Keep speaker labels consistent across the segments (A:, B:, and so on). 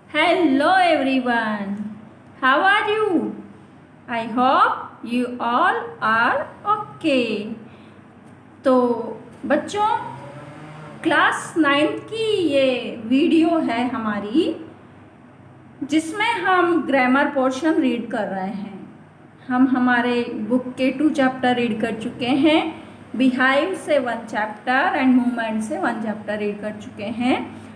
A: Hello everyone. How are you? I hope you all are okay. तो बच्चों, class 9th की ये video है हमारी, जिसमें हम ग्रामर पोर्शन रीड कर रहे हैं। हम हमारे बुक के 2 चैप्टर रीड कर चुके हैं। बिहाइव से 1 चैप्टर एंड मूवमेंट से 1 चैप्टर रीड कर चुके हैं।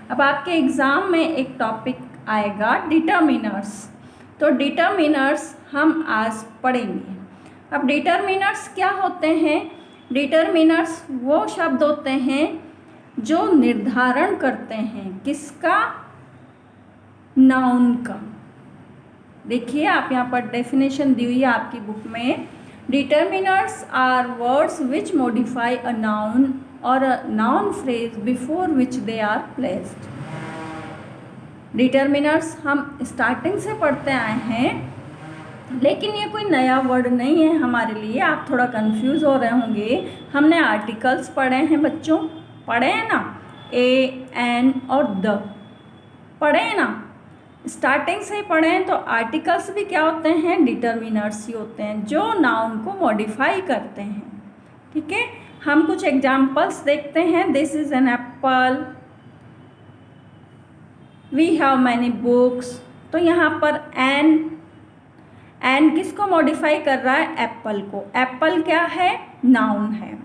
A: अब आपके एग्ज़ाम में एक टॉपिक आएगा डिटर्मिनर्स। तो डिटर्मिनर्स हम आज पढ़ेंगे। अब डिटर्मिनर्स क्या होते हैं? डिटर्मिनर्स वो शब्द होते हैं जो निर्धारण करते हैं किसका? नाउन का। देखिए, आप यहाँ पर डेफिनेशन दी हुई है आपकी बुक में। Determiners are words which modify a noun और a noun phrase before which they are placed. Determiners हम स्टार्टिंग से पढ़ते आए हैं, लेकिन ये कोई नया वर्ड नहीं है हमारे लिए। आप थोड़ा कंफ्यूज हो रहे होंगे। हमने आर्टिकल्स पढ़े हैं बच्चों, पढ़े हैं ना? ए, एन और द पढ़े हैं ना? स्टार्टिंग से ही पढ़े हैं। तो आर्टिकल्स भी क्या होते हैं? डिटर्मिनर्स ही होते हैं जो नाउन को मॉडिफाई करते हैं। ठीक है, हम कुछ एग्जाम्पल्स देखते हैं। This is an apple, we have many books. तो यहाँ पर एन किसको मॉडिफाई कर रहा है? एप्पल को। एप्पल क्या है? नाउन है।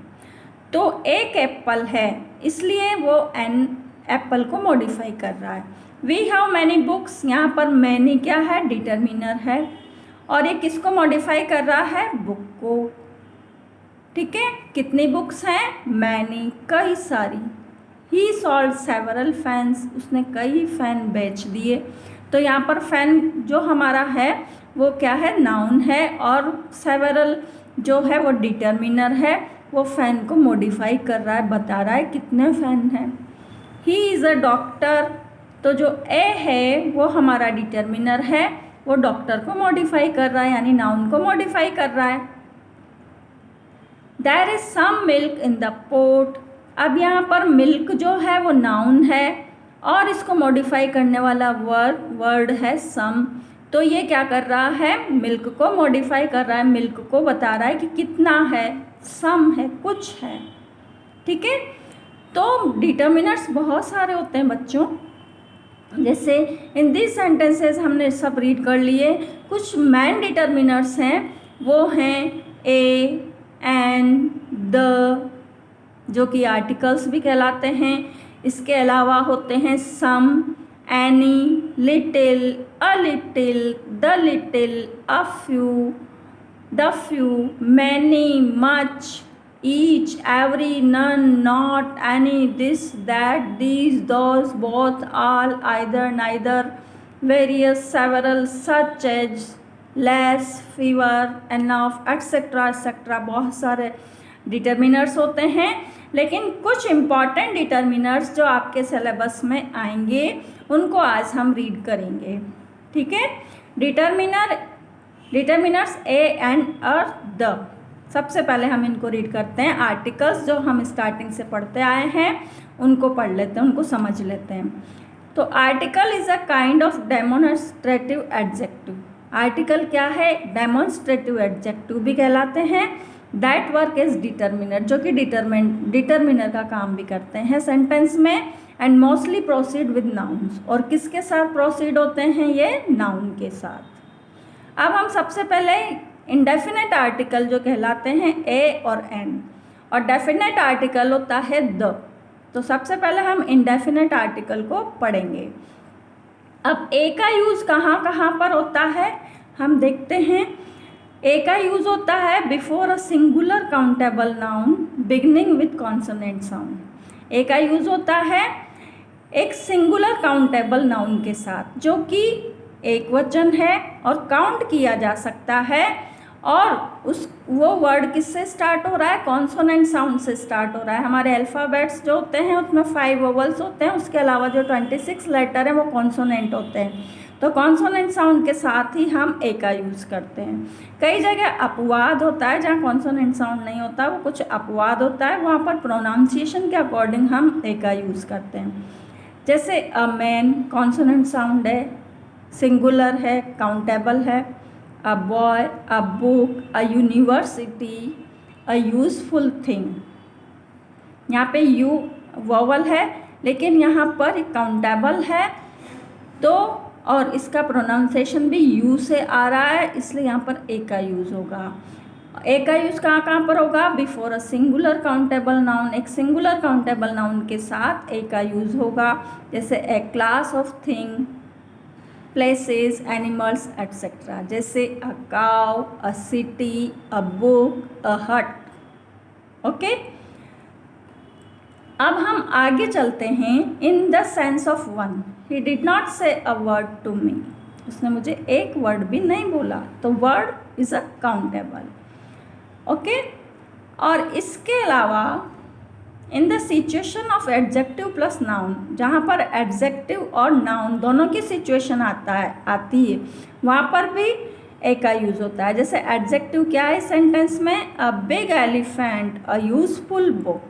A: तो एक एप्पल है, इसलिए वो एन एप्पल को मॉडिफाई कर रहा है। वी हैव मैनी बुक्स, यहाँ पर मैनी क्या है? डिटर्मिनर है। और ये किसको मॉडिफाई कर रहा है? बुक को। ठीक है, कितनी बुक्स हैं? मैनी, कई सारी। ही सॉल्ड सेवरल फैंस, उसने कई फैन बेच दिए। तो यहाँ पर फैन जो हमारा है वो क्या है? नाउन है। और सेवरल जो है वो डिटर्मिनर है। वो फैन को मॉडिफाई कर रहा है, बता रहा है कितने फैन हैं। ही इज़ अ डॉक्टर, तो जो ए है वो हमारा डिटर्मिनर है, वो डॉक्टर को मॉडिफाई कर रहा है, यानी नाउन को मॉडिफाई कर रहा है। There is some milk in the pot. अब यहाँ पर मिल्क जो है वो नाउन है और इसको मॉडिफाई करने वाला वर्ड है सम। तो ये क्या कर रहा है? मिल्क को मॉडिफाई कर रहा है, मिल्क को बता रहा है कि कितना है, सम है, कुछ है। ठीक है, तो डिटर्मिनर्स बहुत सारे होते हैं बच्चों। जैसे इन दिस सेंटेंसेस हमने सब रीड कर लिए। कुछ मेन डिटर्मिनर्स हैं, वो हैं ए, एन, द, जो कि आर्टिकल्स भी कहलाते हैं। इसके अलावा होते हैं some, any, little, a little, the little, a few, the few, many, much, each, every, none, not, any, this, that, these, those, both, all, either, neither, various, several, such as, less, fewer, enough, etcetera etcetera. बहुत सारे determiners होते हैं, लेकिन कुछ important determiners जो आपके syllabus में आएंगे उनको आज हम रीड करेंगे। ठीक है, डिटर्मिनर्स ए, एन और द। सबसे पहले हम इनको रीड करते हैं। आर्टिकल्स जो हम स्टार्टिंग से पढ़ते आए हैं उनको पढ़ लेते हैं, उनको समझ लेते हैं। तो article is a kind of demonstrative adjective. Article क्या है? डेमोन्स्ट्रेटिव एडजेक्टिव भी कहलाते हैं। दैट वर्क इज डिटर्मिनर, जो कि डिटर्मिनर का काम भी करते हैं सेंटेंस में। And mostly proceed with nouns, और किसके साथ प्रोसीड होते हैं? ये नाउन के साथ। अब हम सबसे पहले इंडेफिनेट आर्टिकल जो कहलाते हैं ए और एन, और डेफिनेट आर्टिकल होता है द। तो सबसे पहले हम इंडेफिनेट आर्टिकल को पढ़ेंगे। अब ए का यूज़ कहाँ कहाँ पर होता है हम देखते हैं। ए का यूज़ होता है before a singular countable noun beginning with consonant sound. A का यूज़ होता है एक सिंगुलर काउंटेबल नाउन के साथ, जो कि एक वचन है और काउंट किया जा सकता है। और वो वर्ड किससे स्टार्ट हो रहा है? कॉन्सोनेंट साउंड से स्टार्ट हो रहा है। हमारे अल्फ़ाबेट्स जो होते हैं उसमें 5 वोवल्स होते हैं, उसके अलावा जो 26 लेटर हैं वो कॉन्सोनेंट होते हैं। तो कॉन्सोनेंट साउंड के साथ ही हम ए का यूज़ करते हैं। कई जगह अपवाद होता है जहाँ कॉन्सोनेंट साउंड नहीं होता, वो कुछ अपवाद होता है, वहाँ पर प्रोनाउंसिएशन के अकॉर्डिंग हम ए का यूज़ करते हैं। जैसे अ मैन कॉन्सोनेंट साउंड है, सिंगुलर है, काउंटेबल है। A boy, a book, a university, a useful thing. यहाँ पे यू वोवल है लेकिन यहाँ पर काउंटेबल है, तो और इसका प्रोनाउंसिएशन भी यू से आ रहा है, इसलिए यहाँ पर ए का यूज़ होगा। ए का यूज़ कहाँ कहाँ पर होगा? Before a singular countable noun, एक सिंगुलर काउंटेबल नाउन के साथ ए का यूज़ होगा। जैसे a class of thing, places, animals etcetera. जैसे a cow, a city, a book, a hut. Okay, अब हम आगे चलते हैं। In the sense of one, he did not say a word to me. उसने मुझे एक वर्ड भी नहीं बोला, तो word is a countable. Okay, और इसके अलावा in the situation of adjective plus noun, जहाँ पर एडजेक्टिव और नाउन दोनों की सिचुएशन आती है, वहाँ पर भी ए का यूज़ होता है। जैसे एडजेक्टिव क्या है सेंटेंस में? A big elephant, a useful book,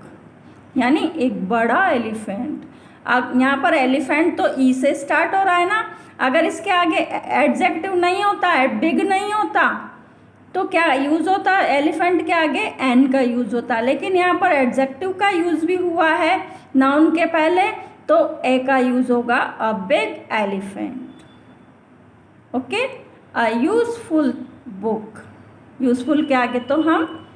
A: यानी एक बड़ा एलिफेंट। अब यहाँ पर एलिफेंट तो ई से स्टार्ट हो रहा है ना, अगर इसके आगे एडजेक्टिव नहीं होता है, बिग नहीं होता, तो क्या यूज़ होता है? एलिफेंट के आगे एन का यूज़ होता है, लेकिन यहाँ पर एडजेक्टिव का यूज़ भी हुआ है नाउन के पहले, तो ए का यूज़ होगा a big elephant. Okay, a useful book, useful के आगे तो हम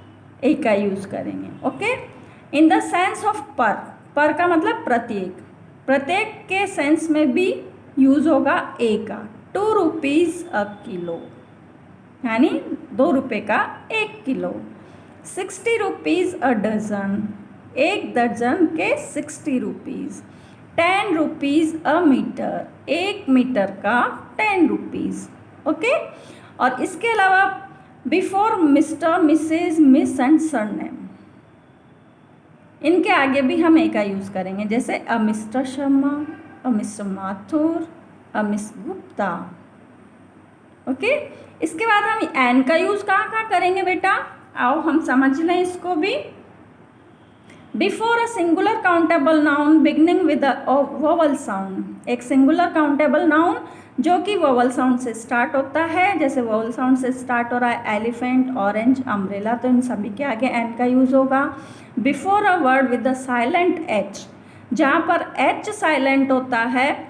A: ए का यूज़ करेंगे। Okay, in the sense of पर, पर का मतलब प्रत्येक, प्रत्येक के सेंस में भी यूज़ होगा ए का। 2 रुपीज़ अ किलो, यानी 2 रुपये का 1 किलो। 60 रुपीज़ अ डज़न, 1 दर्जन के 60 rupees. 10 rupees a metre, 1 metre का 10 रुपीज़। ओके, और इसके अलावा before mister, missus, miss and surname, इनके आगे भी हम ए का यूज़ करेंगे। जैसे a mister Sharma, a mister Mathur, a miss Gupta. Okay, इसके बाद हम एन का यूज़ कहाँ कहाँ करेंगे बेटा? आओ हम समझ लें इसको भी। Before a singular countable noun beginning with a vowel sound, एक सिंगुलर काउंटेबल नाउन जो कि वोवल साउंड से स्टार्ट होता है। जैसे वोवल साउंड से स्टार्ट हो रहा है एलिफेंट, ऑरेंज, अम्ब्रेला, तो इन सभी के आगे एन का यूज़ होगा। Before a word with the silent H, जहाँ पर एच साइलेंट होता है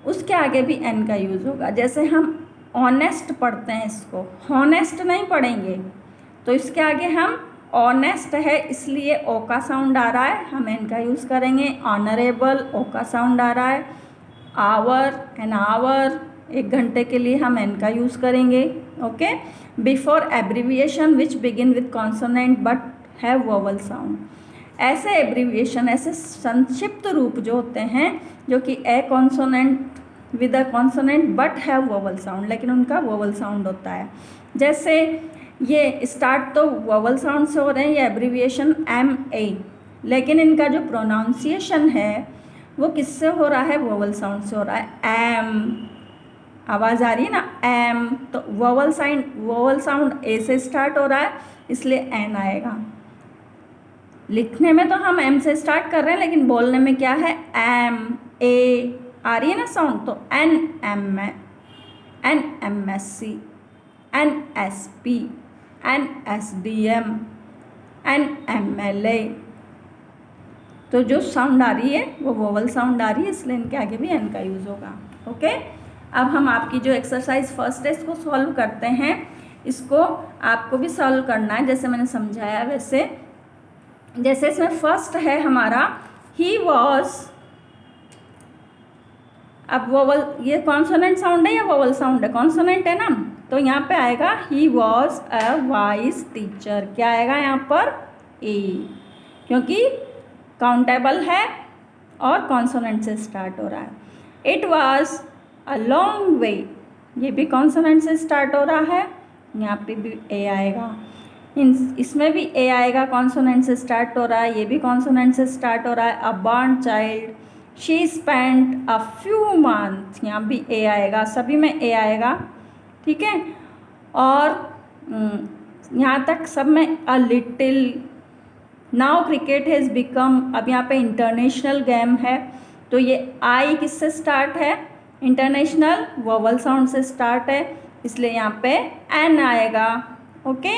A: उसके आगे भी एन का यूज़ होगा। जैसे हम ऑनेस्ट पढ़ते हैं, इसको हॉनेस्ट नहीं पढ़ेंगे, तो इसके आगे हम ऑनेस्ट है इसलिए ओ का साउंड आ रहा है, हम एन का यूज़ करेंगे। ऑनरेबल, ओ का साउंड आ रहा है। आवर, एन आवर, 1 घंटे के लिए हम एन का यूज़ करेंगे। Okay, before abbreviation which begin with consonant but have vowel sound, ऐसे एब्रीविएशन, ऐसे संक्षिप्त रूप जो होते हैं जो कि a consonant with a consonant but have vowel sound, लेकिन उनका वोवल साउंड होता है। जैसे ये स्टार्ट तो वोवल साउंड से हो रहे हैं, ये एब्रीविएशन एम ए, लेकिन इनका जो प्रोनाउंसिएशन है वो किससे हो रहा है? वोवल साउंड से हो रहा है। एम, आवाज़ आ रही है ना, एम, तो वोवल साउंड ए से स्टार्ट हो रहा है, इसलिए एन आएगा। लिखने में तो हम एम से स्टार्ट कर रहे हैं, लेकिन बोलने में क्या है? एम, ए आ रही है ना साउंड, तो N M S C, N S P, N S D M, N M L A, तो जो साउंड आ रही है वो वोवल साउंड आ रही है, इसलिए इनके आगे भी एन का यूज़ होगा। ओके, अब हम आपकी जो एक्सरसाइज फर्स्ट है इसको सॉल्व करते हैं। इसको आपको भी सॉल्व करना है जैसे मैंने समझाया वैसे। जैसे इसमें फर्स्ट है हमारा ही वॉज, अब वोवल, ये कॉन्सोनेंट साउंड है या वोवल साउंड है? कॉन्सोनेंट है ना, तो यहाँ पे आएगा he was a wise teacher. क्या आएगा यहाँ पर? ए, क्योंकि काउंटेबल है और कॉन्सोनेंट से स्टार्ट हो रहा है। It was a long way, ये भी कॉन्सोनेंट से स्टार्ट हो रहा है, यहाँ पे भी ए आएगा। इसमें भी ए आएगा, कॉन्सोनेंट से स्टार्ट हो रहा है, ये भी कॉन्सोनेंट से स्टार्ट हो रहा है। A born child, she spent a few month, यहाँ भी ए आएगा, सभी में ए आएगा, ठीक है। और यहाँ तक सब में a little. Now cricket has become, अब यहाँ पे इंटरनेशनल गेम है, तो ये आई किससे स्टार्ट है, इंटरनेशनल वोवल साउंड से स्टार्ट है, इसलिए यहाँ पे एन आएगा। ओके,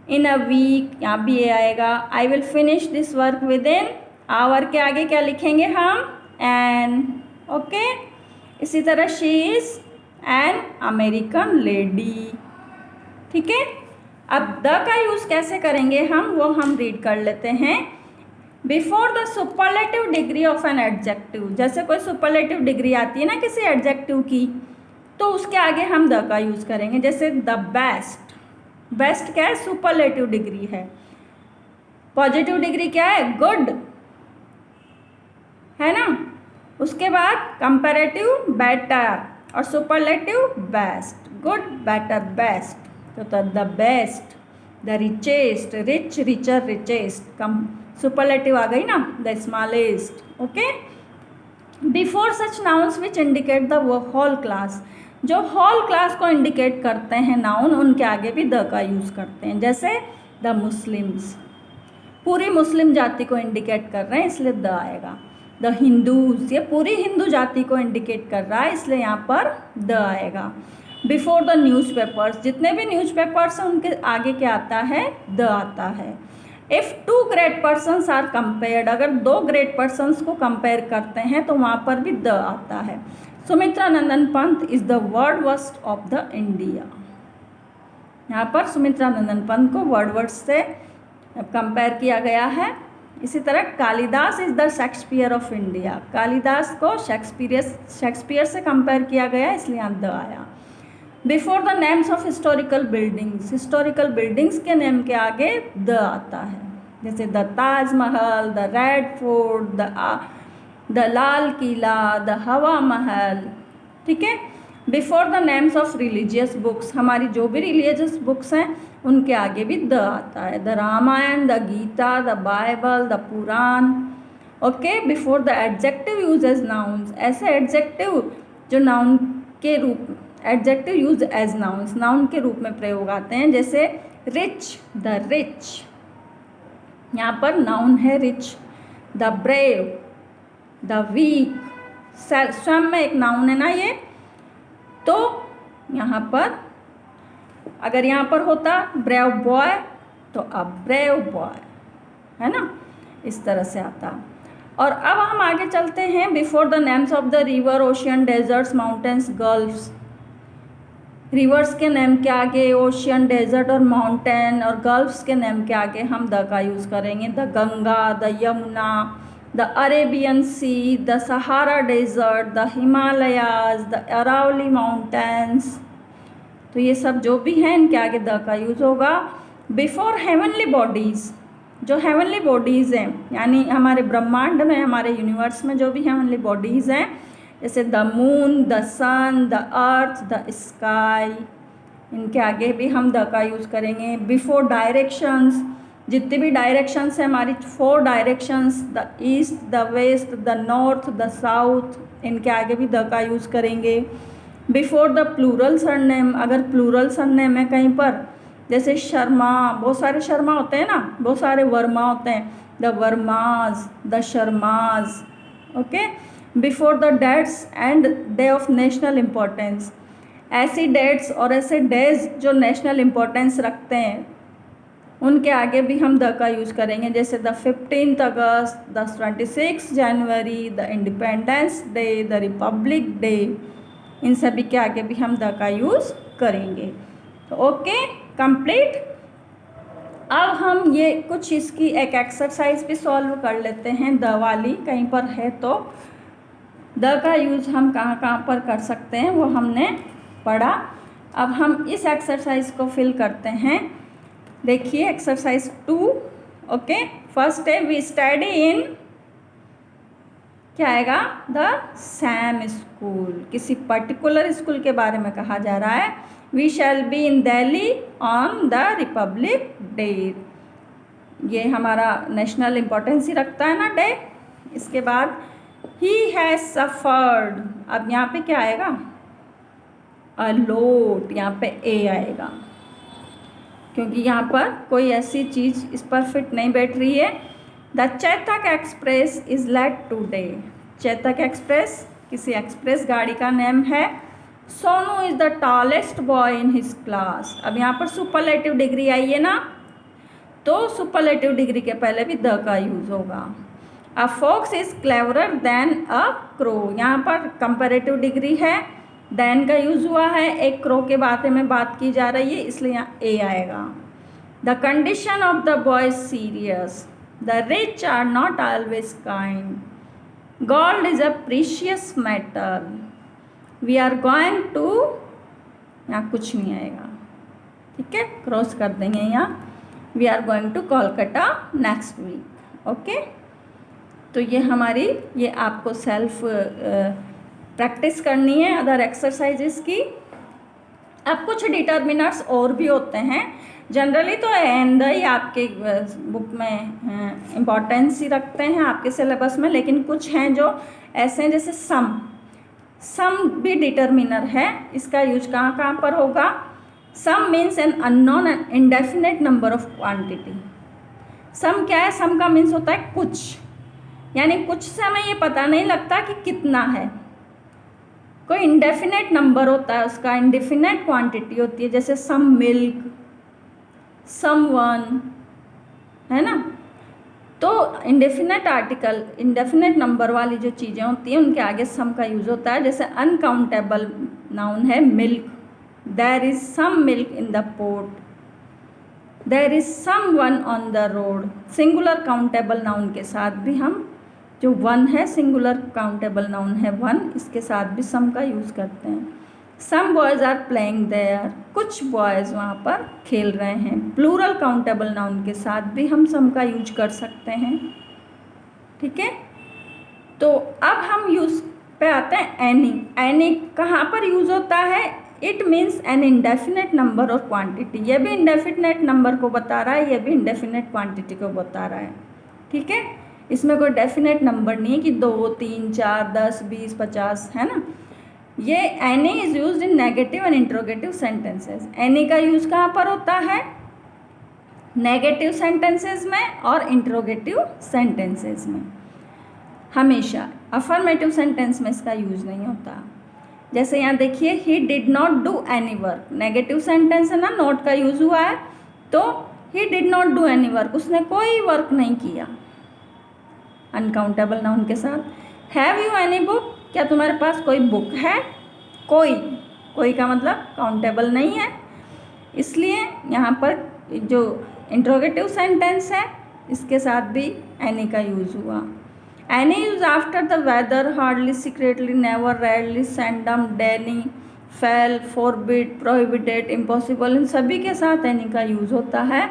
A: इन अ वीक यहाँ भी ये आएगा। I will finish this work within hour के आगे क्या लिखेंगे हम, एन। ओके, इसी तरह she is an American lady. ठीक है, अब द का यूज कैसे करेंगे वो हम रीड कर लेते हैं। Before the superlative degree of an adjective, जैसे कोई सुपरलेटिव डिग्री आती है ना किसी एडजेक्टिव की, तो उसके आगे हम द का यूज करेंगे। जैसे द बेस्ट, बेस्ट क्या है, सुपरलेटिव डिग्री है। पॉजिटिव डिग्री क्या है, गुड, है ना। उसके बाद कंपैरेटिव बेटर और superlative best, good better best. तो the best, the richest, rich richer richest, कम सुपरलेटिव आ गई ना, the smallest. Okay, before such nouns which indicate the whole class, जो होल क्लास को इंडिकेट करते हैं नाउन, उनके आगे भी द का यूज़ करते हैं। जैसे द मुस्लिम्स, पूरी मुस्लिम जाति को इंडिकेट कर रहे हैं इसलिए द आएगा। द हिंदूज, ये पूरी हिंदू जाति को इंडिकेट कर रहा है इसलिए यहाँ पर द आएगा। बिफोर द न्यूज़पेपर्स, जितने भी न्यूज़पेपर्स हैं उनके आगे क्या आता है, द आता है। If two great persons are compared, अगर दो ग्रेट पर्सन्स को कंपेयर करते हैं तो वहाँ पर भी द आता है। Sumitra Nandan Pant is the Wordsworth of the India, यहाँ पर सुमित्रा नंदन पंत को वर्ड से कंपेयर किया गया है। इसी तरह Kalidas is the Shakespeare of India, Kalidas को शेक्सपियर से कंपेयर किया गया इसलिए यहाँ द आया। Before the names of historical buildings, historical buildings के नेम के आगे द आता है। जैसे the Taj Mahal, the red fort, the Lal Qila, the हवा महल। ठीक है, before the names of religious books, हमारी जो भी रिलीजियस बुक्स हैं उनके आगे भी द आता है। The Ramayan, the Gita, the Bible, the Puran. Okay, before the adjective use as nouns, ऐसे एडजेक्टिव जो नाउन के रूप, adjective use as nouns, noun के रूप में प्रयोग आते हैं। जैसे रिच, द रिच, यहाँ पर नाउन है rich. The brave, the weak, स्वयं में एक नाउन है ना ये, तो यहाँ पर अगर यहाँ पर होता ब्रेव बॉय तो अब ब्रेव बॉय, है ना, इस तरह से आता। और अब हम आगे चलते हैं। Before the names of the river, ocean, deserts, mountains, gulfs, rivers के नेम के आगे ओशियन, डेजर्ट और माउंटेन और गल्फ्स के नेम के आगे हम द का यूज़ करेंगे। The Ganga, the Yamuna, the Arabian sea, the Sahara desert, the Himalayas, the Aravalli mountains. तो ये सब जो भी हैं इनके आगे द का यूज़ होगा। बिफोर हेवनली बॉडीज़, जो हेवनली बॉडीज़ हैं यानी हमारे ब्रह्मांड में, हमारे यूनिवर्स में जो भी हेवनली बॉडीज़ हैं, जैसे the moon, the sun, the earth, the sky, इनके आगे भी हम द का यूज़ करेंगे। बिफोर डायरेक्शंस, जितनी भी डायरेक्शंस हैं हमारी 4 directions, the east, the west, the north, the south, इनके आगे भी द का यूज़ करेंगे। बिफोर द प्लूरल सरनेम, अगर प्लूरल सरनेम है कहीं पर, जैसे शर्मा, बहुत सारे शर्मा होते हैं ना, बहुत सारे वर्मा होते हैं, the Vermas, the Sharmas. Okay, before the dates and day of national importance, ऐसी डेट्स और ऐसे डेज जो नेशनल इम्पोर्टेंस रखते हैं उनके आगे भी हम द का यूज़ करेंगे। जैसे the 15 August, the 26 January, the independence day, the Republic day, इन सभी के आगे भी हम द का यूज़ करेंगे। तो ओके, कंप्लीट। अब हम ये कुछ इसकी एक एक्सरसाइज भी सॉल्व कर लेते हैं, द वाली कहीं पर है तो द का यूज़ हम कहाँ कहाँ पर कर सकते हैं वो हमने पढ़ा। अब हम इस एक्सरसाइज को फिल करते हैं। देखिए एक्सरसाइज 2। ओके, फर्स्ट है वी स्टडी इन, क्या आएगा, द सैम स्कूल, किसी पर्टिकुलर स्कूल के बारे में कहा जा रहा है। We shall be in Delhi on the Republic Day, ये हमारा नेशनल इम्पोर्टेंस ही रखता है ना डे। इसके बाद ही हैज़ सफ़र्ड, अब यहाँ पे क्या आएगा, अ लोट, यहाँ पे ए आएगा क्योंकि यहाँ पर कोई ऐसी चीज़ इस पर फिट नहीं बैठ रही है। The Chetak express is late today, Chetak express किसी एक्सप्रेस गाड़ी का नेम है। Sonu is the tallest boy in his class. अब यहाँ पर सुपरलेटिव डिग्री आई है ना, तो सुपरलेटिव डिग्री के पहले भी द का यूज होगा। A fox is cleverer than a crow, यहाँ पर कंपैरेटिव डिग्री है, देन का यूज हुआ है, एक क्रो के बारे में बात की जा रही है, इसलिए यहाँ ए आएगा। The condition of the boy serious, the rich are not always kind, gold is a precious metal, we are going to, यहाँ कुछ नहीं आएगा, ठीक है, क्रॉस कर देंगे यहाँ, we are going to Kolkata next week. Okay, तो ये हमारी, ये आपको सेल्फ प्रैक्टिस करनी है अदर एक्सरसाइजेस की। अब कुछ डिटर्मिनर्स और भी होते हैं, जनरली तो एंड ही आपके बुक में इम्पोर्टेंस ही रखते हैं आपके सिलेबस में, लेकिन कुछ हैं जो ऐसे हैं जैसे सम भी डिटर्मिनर है। इसका यूज कहाँ कहाँ पर होगा? Some means an unknown and indefinite number of quantity. Some क्या है? सम का मीन्स होता है कुछ, यानी कुछ से हमें ये पता नहीं लगता कि कितना है। कोई इंडेफिनेट नंबर होता है, उसका इंडेफिनेट क्वांटिटी होती है, जैसे सम मिल्क, सम वन, है ना। तो इंडेफिनेट आर्टिकल, इंडेफिनेट नंबर वाली जो चीज़ें होती हैं उनके आगे सम का यूज होता है। जैसे अनकाउंटेबल नाउन है milk, there is some milk in the pot, there is some one on the road. Singular countable noun के साथ भी हम, जो वन है सिंगुलर काउंटेबल नाउन है वन, इसके साथ भी सम का यूज़ करते हैं। Some boys are playing there, कुछ बॉयज़ वहाँ पर खेल रहे हैं। प्लूरल काउंटेबल नाउन के साथ भी हम सम का यूज कर सकते हैं, ठीक है। तो अब हम यूज़ पे आते हैं एनी। एनी कहाँ पर यूज़ होता है? It means an indefinite number और क्वांटिटी। ये भी इंडेफिनेट नंबर को बता रहा है, ये भी इंडेफिनेट क्वांटिटी को बता रहा है, ठीक है। इसमें कोई डेफिनेट नंबर नहीं है कि 2, 3, 4, 10, 20, 50, है ना। ये any is used in negative and interrogative sentences. Any का यूज कहाँ पर होता है? नेगेटिव सेंटेंसेस में और इंट्रोगेटिव सेंटेंसेस में हमेशा। अफर्मेटिव सेंटेंस में इसका यूज नहीं होता। जैसे यहाँ देखिए, ही did not do any work, negative sentence है ना, नॉट का यूज हुआ है, तो ही did not do any work, उसने कोई वर्क नहीं किया, अनकाउंटेबल नाउन के साथ। हैव यू एनी बुक, क्या तुम्हारे पास कोई बुक है? कोई का मतलब काउंटेबल नहीं है, इसलिए यहाँ पर जो इंट्रोगेटिव सेंटेंस है इसके साथ भी एनी का यूज हुआ। Any use after the whether, hardly, secretly, never, rarely, seldom, deny, fail, forbid, prohibited, impossible, इन सभी के साथ एनी का यूज होता है।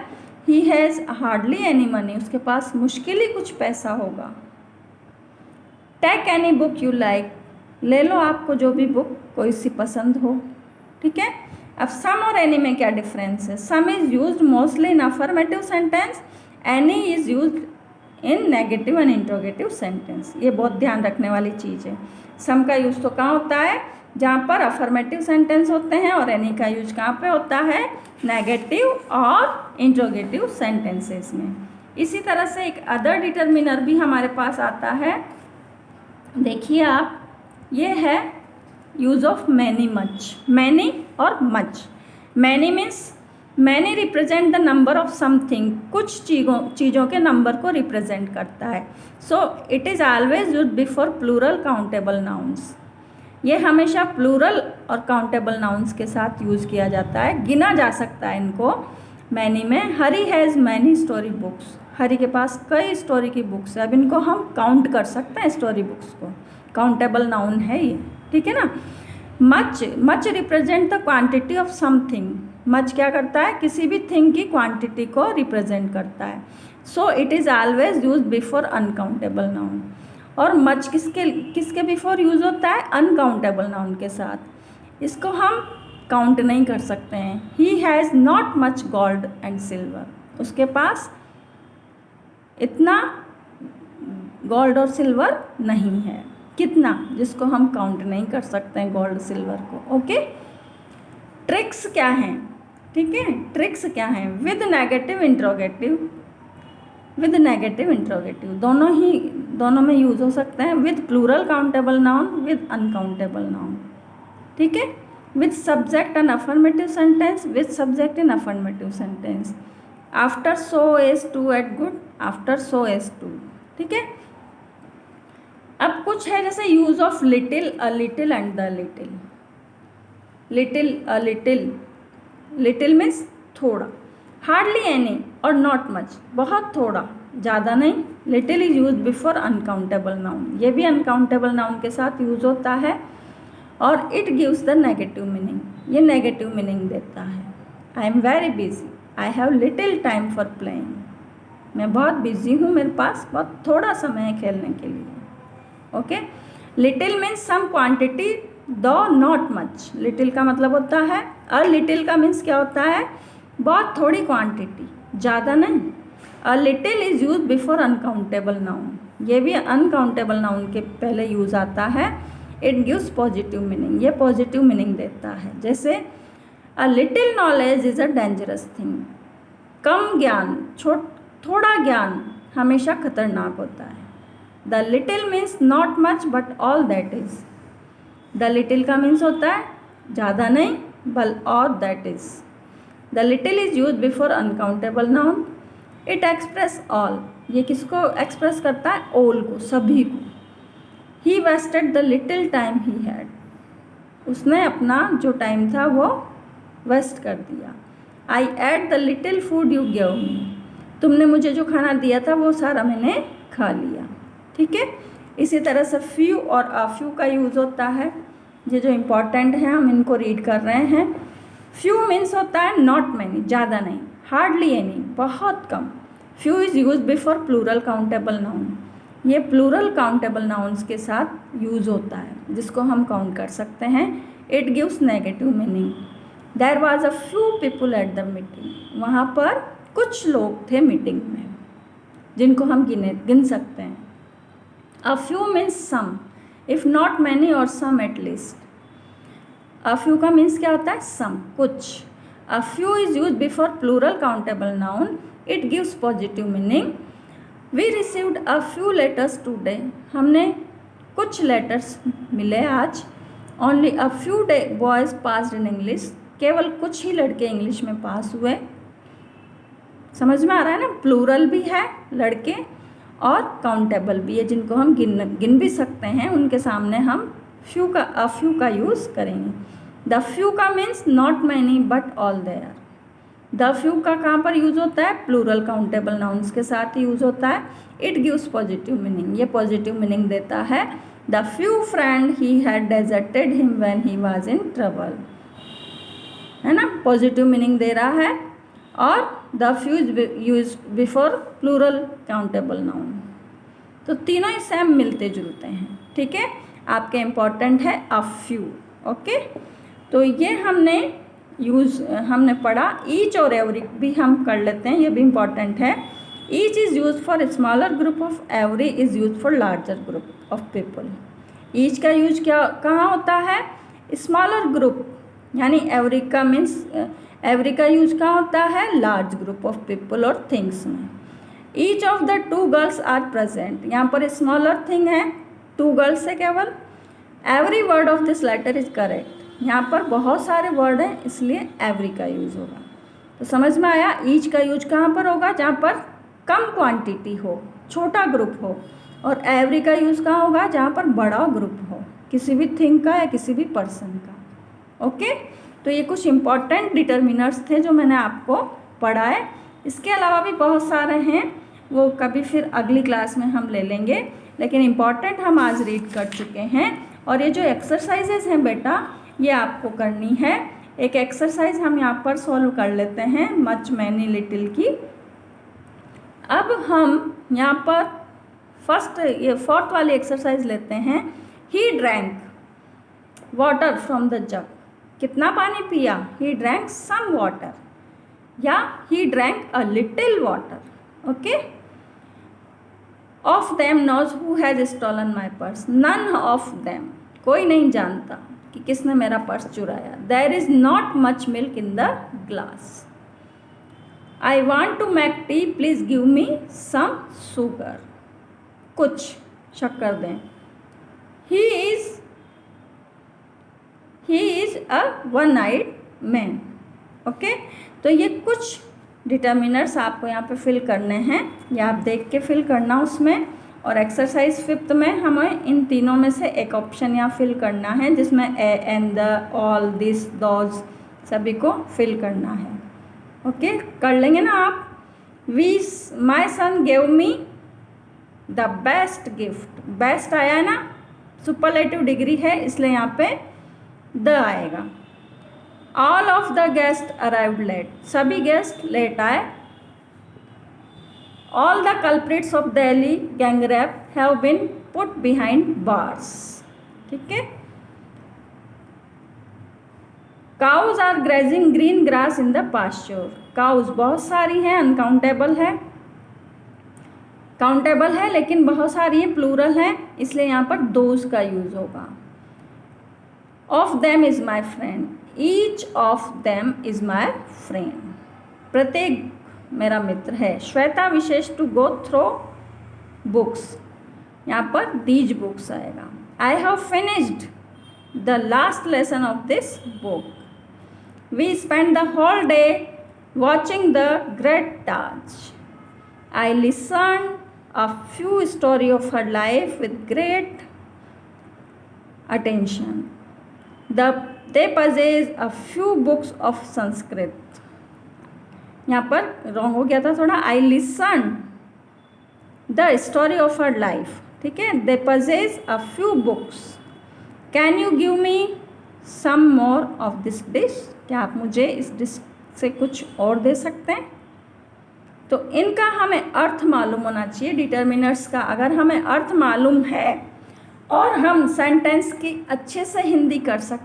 A: He has hardly any money, उसके पास मुश्किल ही कुछ पैसा होगा। Take any book you like, ले लो आपको जो भी बुक कोई सी पसंद हो, ठीक है। अब सम और एनी में क्या डिफरेंस है? सम is used mostly in affirmative sentence, any is used in negative and interrogative sentence. ये बहुत ध्यान रखने वाली चीज़ है। सम का यूज तो कहाँ होता है? जहाँ पर अफर्मेटिव सेंटेंस होते हैं, और एनी का यूज कहाँ पे होता है? नेगेटिव और इंट्रोगेटिव सेंटेंसेस में। इसी तरह से एक अदर डिटर्मिनर भी हमारे पास आता है, देखिए आप, ये है use of many, much. Many और मच। Many means, many represent the number of something, कुछ चीज़ों के नंबर को रिप्रेजेंट करता है। So it is always used before plural countable nouns. ये हमेशा प्लूरल और काउंटेबल नाउन्स के साथ यूज़ किया जाता है, गिना जा सकता है इनको। मैनी में, हरी हैज़ मैनी स्टोरी बुक्स, हरी के पास कई स्टोरी की बुक्स है। अब इनको हम काउंट कर सकते हैं, स्टोरी बुक्स को, काउंटेबल नाउन है ये, ठीक है ना। Much represent the quantity of something, much क्या करता है? किसी भी थिंग की क्वांटिटी को रिप्रेजेंट करता है। So it is always use before uncountable noun. और मच किसके बिफोर यूज होता है? अनकाउंटेबल नाउन के साथ। इसको हम काउंट नहीं कर सकते हैं। He has not much gold and silver, उसके पास इतना गोल्ड और सिल्वर नहीं है। कितना? जिसको हम काउंट नहीं कर सकते हैं गोल्ड सिल्वर को, ओके। ट्रिक्स क्या हैं? ठीक है, ट्रिक्स क्या हैं? With negative interrogative, with negative interrogative, दोनों में यूज़ हो सकते हैं। With plural countable noun, with uncountable noun, ठीक है। With subject and affirmative sentence, with subject in affirmative sentence. After so as to eat good, after so as to, ठीक है। अब कुछ है जैसे use of little, a little and the little. Little, a little, little means थोड़ा। Hardly any और not much, बहुत थोड़ा, ज़्यादा नहीं। Little is use before uncountable noun, ये भी अनकाउंटेबल नाउन के साथ यूज होता है। और it gives the negative meaning, ये नेगेटिव मीनिंग देता है। I am very busy, I have little time for playing, मैं बहुत बिजी हूँ, मेरे पास बहुत थोड़ा समय है खेलने के लिए। Okay, little means some quantity though not much. Little का मतलब होता है, अ लिटिल का मीन्स क्या होता है, बहुत थोड़ी क्वांटिटी, ज़्यादा नहीं। A little is use before uncountable noun, ये भी अनकाउंटेबल नाउन के पहले यूज आता है। इट गिव्स पॉजिटिव मीनिंग, ये पॉजिटिव मीनिंग देता है। जैसे a little knowledge is a dangerous thing, कम ज्ञान, थोड़ा ज्ञान हमेशा खतरनाक होता है। The little means not much but all that is, the little का मीन्स होता है ज़्यादा नहीं बल और that is. The little is use before uncountable noun. It express all, ये किसको एक्सप्रेस करता है, ऑल को, सभी को। He wasted the little time he had, उसने अपना जो टाइम था वो वेस्ट कर दिया। I ate the little food you give me, तुमने मुझे जो खाना दिया था वो सारा मैंने खा लिया, ठीक है। इसी तरह से फ्यू और अ फ्यू का यूज़ होता है, ये जो इम्पॉर्टेंट है हम इनको रीड कर रहे हैं। फ्यू मीन्स होता है नॉट मैनी, ज़्यादा नहीं। हार्डली एनी, बहुत कम। Few is use before plural countable noun, ये प्लूरल काउंटेबल नाउन्स के साथ यूज़ होता है जिसको हम काउंट कर सकते हैं। It gives negative meaning. There was a few people at the meeting, वहाँ पर कुछ लोग थे मीटिंग में जिनको हम गिन सकते हैं। A few means some, if not many or some at least. A few का मीन्स क्या होता है, सम, कुछ। A few is use before plural countable noun, it gives positive meaning. We received a few letters today, हमने कुछ letters मिले आज। Only a few boys passed in English, केवल कुछ ही लड़के इंग्लिश में पास हुए। समझ में आ रहा है ना, प्लूरल भी है लड़के और काउंटेबल भी है, जिनको हम गिन भी सकते हैं, उनके सामने हम फ्यू का, अ फ्यू का यूज़ करेंगे। द फ्यू का means not many but all there. The few का कहाँ पर यूज़ होता है, प्लूरल काउंटेबल नाउन्स के साथ यूज़ होता है। इट गिव्स पॉजिटिव मीनिंग, ये पॉजिटिव मीनिंग देता है। The few friend he had deserted him when he was in trouble, है ना, पॉजिटिव मीनिंग दे रहा है। और the few is use before plural countable noun, तो तीनों ही सेम मिलते जुलते हैं, ठीक है। आपके इम्पॉर्टेंट है अ फ्यू, ओके। तो ये हमने पढ़ा। ईच और एवरी भी हम कर लेते हैं, ये भी इम्पॉर्टेंट है। Each is use for smaller group of, every is use for larger group of people. Each का यूज कहाँ होता है, स्मॉलर ग्रुप, यानी एवरी का मीन्स, एवरी का यूज कहाँ होता है, लार्ज ग्रुप ऑफ पीपल और थिंग्स में। Each of the two girls are present, यहाँ पर स्मॉलर थिंग है, टू गर्ल्स है केवल। Every word of this letter is correct, यहाँ पर बहुत सारे वर्ड हैं इसलिए एवरी का यूज़ होगा। तो समझ में आया, ईच का यूज कहाँ पर होगा, जहाँ पर कम क्वांटिटी हो, छोटा ग्रुप हो। और एवरी का यूज़ कहाँ होगा, जहाँ पर बड़ा ग्रुप हो, किसी भी थिंग का या किसी भी पर्सन का, ओके। तो ये कुछ इम्पॉर्टेंट डिटर्मिनर्स थे जो मैंने आपको पढ़ाए। इसके अलावा भी बहुत सारे हैं, वो कभी फिर अगली क्लास में हम ले लेंगे, लेकिन इम्पॉर्टेंट हम आज रीड कर चुके हैं। और ये जो एक्सरसाइजेज हैं बेटा, ये आपको करनी है। एक एक्सरसाइज हम यहाँ पर सॉल्व कर लेते हैं, मच मैनी लिटिल की। अब हम यहाँ पर ये फोर्थ वाली एक्सरसाइज लेते हैं। He drank water from the jug, कितना पानी पिया, ही ड्रैंक सम वाटर, या he drank a little water, okay. Of them knows who has stolen my purse, none of them, कोई नहीं जानता कि किसने मेरा पर्स चुराया। There is not much milk in the glass, I want to make tea, please give me some sugar, कुछ शक्कर दें। He is a one eyed man. Okay, तो ये कुछ डिटर्मिनर्स आपको यहाँ पे फिल करने हैं, या आप देख के फिल करना उसमें। और एक्सरसाइज 5th में हमें इन तीनों में से एक ऑप्शन यहाँ फिल करना है, जिसमें a, an, the, all, this, those सभी को फिल करना है। ओके, कर लेंगे ना आप। My son gave me the best gift, best आया है ना, सुपरलेटिव डिग्री है इसलिए यहाँ पे द आएगा। All of the guest arrived late, सभी गेस्ट लेट आए। All the culprits of Delhi gangrape have been put behind bars. ठीक है। Cows are grazing green grass in the pasture, cows बहुत सारी हैं, अनकाउंटेबल है, काउंटेबल है लेकिन बहुत सारी है, प्लूरल है, इसलिए यहाँ पर दोज का यूज होगा। Of them is my friend, each of them is my friend, प्रत्येक मेरा मित्र है। Shweta wishes to go through books, यहाँ पर दीज बुक्स आएगा। I have finished the last lesson of this book, we spend the whole day watching the great Taj, I listen a few story of her life with great attention, they possess a few books of Sanskrit। यहाँ पर wrong हो गया था थोड़ा, I listen the story of her life, ठीक है। they possess a few books, can you give me some more of this dish, क्या आप मुझे इस डिश से कुछ और दे सकते हैं। तो इनका हमें अर्थ मालूम होना चाहिए, डिटर्मिनर्स का। अगर हमें अर्थ मालूम है और हम सेंटेंस की अच्छे से हिंदी कर सकते